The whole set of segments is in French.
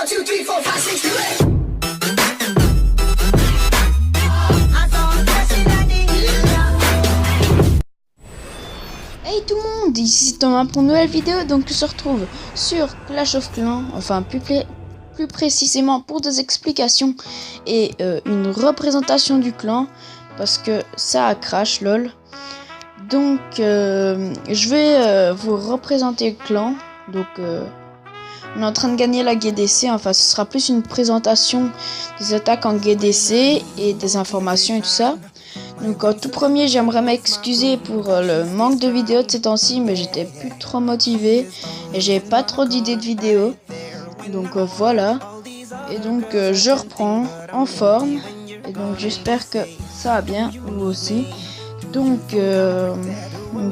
2, 3, 4, 5, 6, 2, 8. Hey tout le monde, ici Thomas pour une nouvelle vidéo. Donc on se retrouve sur Clash of Clans, enfin plus précisément pour des explications et une représentation du clan, parce que ça a crash lol. Donc je vais vous représenter le clan. Donc on est en train de gagner la GDC, enfin ce sera plus une présentation des attaques en GDC et des informations et tout ça. Donc en tout premier, j'aimerais m'excuser pour le manque de vidéos de ces temps-ci, mais j'étais plus trop motivé et j'avais pas trop d'idées de vidéos. Donc voilà. Et donc je reprends en forme. Et donc j'espère que ça va bien, vous aussi. Donc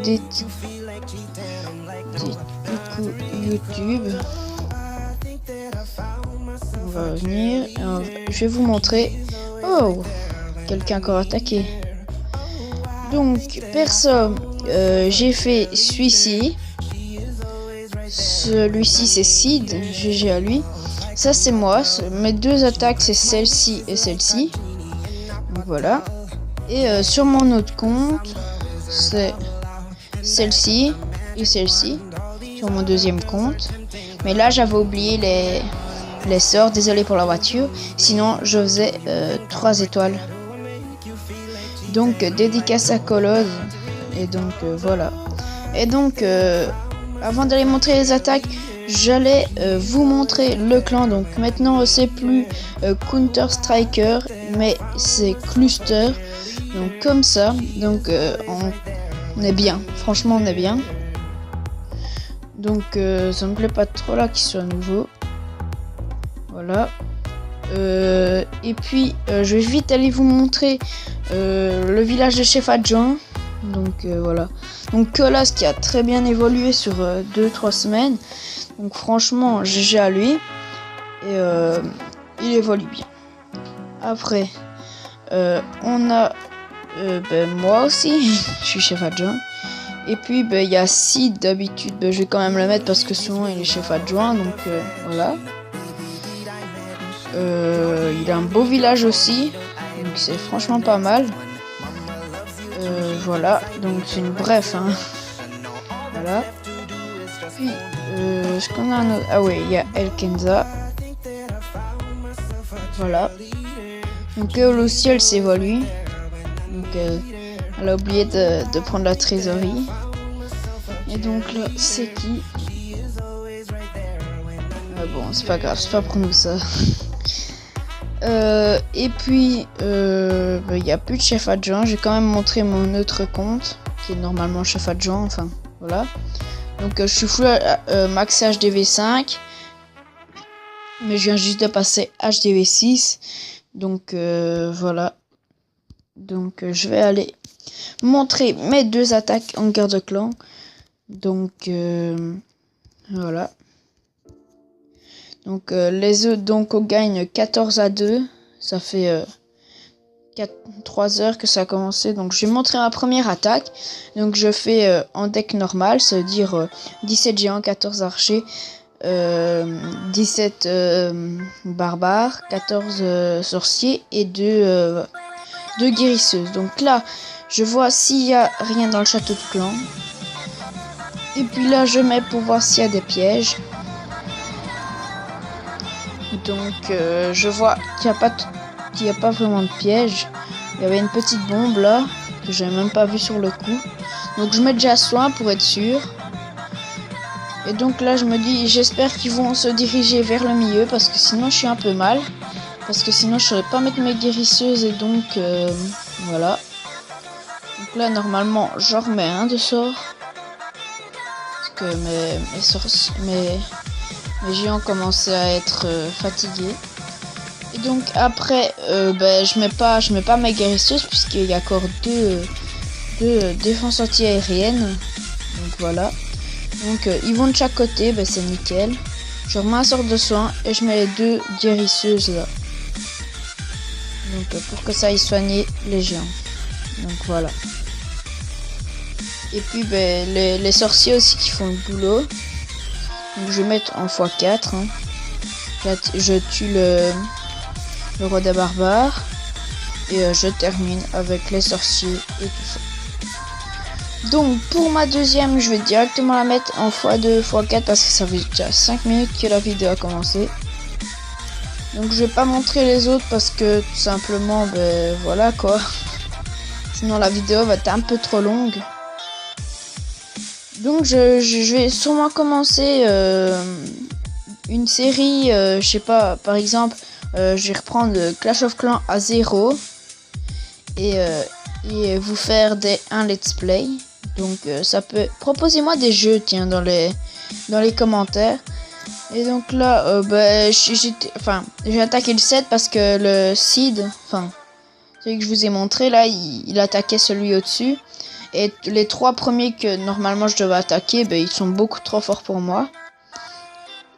dites coucou YouTube. On va revenir. Je vais vous montrer. Oh, quelqu'un encore attaqué. Donc perso, j'ai fait celui-ci. Celui-ci c'est Sid, GG à lui. Ça c'est moi. Mes deux attaques c'est celle-ci et celle-ci. Donc voilà. Et sur mon autre compte, c'est celle-ci et celle-ci. Sur mon deuxième compte. Mais là j'avais oublié les sorts. Désolé pour la voiture. Sinon je faisais 3 étoiles. Donc dédicace à Colosse. Et donc voilà. Et donc avant d'aller montrer les attaques, j'allais vous montrer le clan. Donc maintenant c'est plus Counter Striker, mais c'est Cluster. Donc comme ça. Donc on est bien. Franchement on est bien. Donc ça me plaît pas trop là qu'il soit nouveau. Voilà. Et puis je vais vite aller vous montrer le village de chef adjoint. Donc voilà. Donc Colosse qui a très bien évolué sur 2-3 semaines. Donc franchement GG à lui. Et il évolue bien. Après on a moi aussi. Je suis chef adjoint. Et puis il y a Sid d'habitude. Je vais quand même le mettre parce que souvent il est chef adjoint. Donc voilà. Il a un beau village aussi, donc c'est franchement pas mal. Voilà, donc c'est une bref, hein. Voilà. Puis, est-ce qu'on a un autre? Ah ouais, il y a El Kenza. Voilà. Donc elle aussi, elle s'évolue. Donc elle a oublié de prendre la trésorerie. Et donc là, c'est qui? Bon, c'est pas grave, c'est pas pour nous ça. Et puis il n'y a plus de chef adjoint. J'ai quand même montré mon autre compte qui est normalement chef adjoint, enfin voilà. Donc je suis full max HDV5, mais je viens juste de passer HDV6. Donc voilà. Donc je vais aller montrer mes deux attaques en guerre de clan. Donc voilà. Donc les œufs, donc on gagne 14-2. Ça fait 3 heures que ça a commencé. Donc je vais montrer ma première attaque. Donc je fais en deck normal, ça veut dire 17 géants, 14 archers, 17 barbares, 14 sorciers et 2 guérisseuses. Donc là, je vois s'il y a rien dans le château de clan. Et puis là, je mets pour voir s'il y a des pièges. Donc je vois qu'il n'y a pas vraiment de piège. Il y avait une petite bombe là que j'ai même pas vu sur le coup. Donc je mets déjà soin pour être sûr. Et donc là je me dis, j'espère qu'ils vont se diriger vers le milieu, parce que sinon je suis un peu mal. Parce que sinon je saurais pas mettre mes guérisseuses. Et donc voilà. Donc là normalement j'en remets un de sort. Parce que mes géants commençaient à être fatigués. Et donc après je mets pas mes guérisseuses, puisqu'il y a encore deux défenses anti-aériennes. Donc voilà. Donc ils vont de chaque côté, c'est nickel. Je remets un sort de soin et je mets les 2 guérisseuses là. Donc pour que ça aille soigner les géants. Donc voilà. Et puis les sorciers aussi qui font le boulot. Donc je vais mettre en x4. Hein. je tue le roi des barbares. Et je termine avec les sorciers et tout ça. Donc pour ma deuxième, je vais directement la mettre en x2, x4 parce que ça fait déjà 5 minutes que la vidéo a commencé. Donc je vais pas montrer les autres parce que tout simplement, ben voilà quoi. Sinon la vidéo va être un peu trop longue. Donc je vais sûrement commencer une série, je sais pas, par exemple, je vais reprendre Clash of Clans à 0 et vous faire un let's play. Donc ça peut, proposez-moi des jeux, tiens, dans les commentaires. Et donc là, j'ai attaqué le 7 parce que le Seed, enfin celui que je vous ai montré là, il attaquait celui au-dessus. Et les 3 premiers que normalement je devais attaquer, ben, ils sont beaucoup trop forts pour moi.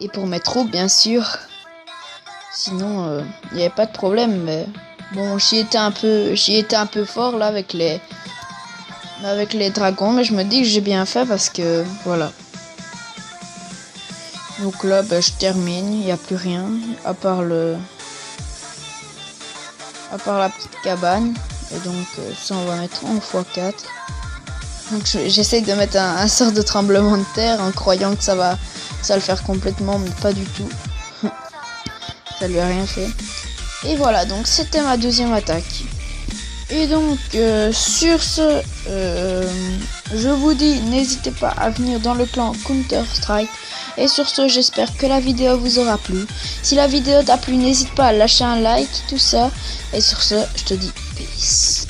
Et pour mes troupes, bien sûr. Sinon, il n'y avait pas de problème. Mais bon, j'y étais un peu fort là avec les dragons. Mais je me dis que j'ai bien fait parce que voilà. Donc là, ben, je termine. Il n'y a plus rien à part la petite cabane. Et donc ça, on va mettre en x4. Donc j'essaye de mettre un sort de tremblement de terre en croyant que ça va le faire complètement, mais pas du tout. Ça lui a rien fait. Et voilà, donc c'était ma deuxième attaque. Et donc sur ce, je vous dis, n'hésitez pas à venir dans le clan Counter Strike. Et sur ce, j'espère que la vidéo vous aura plu. Si la vidéo t'a plu, n'hésite pas à lâcher un like, tout ça. Et sur ce, je te dis peace.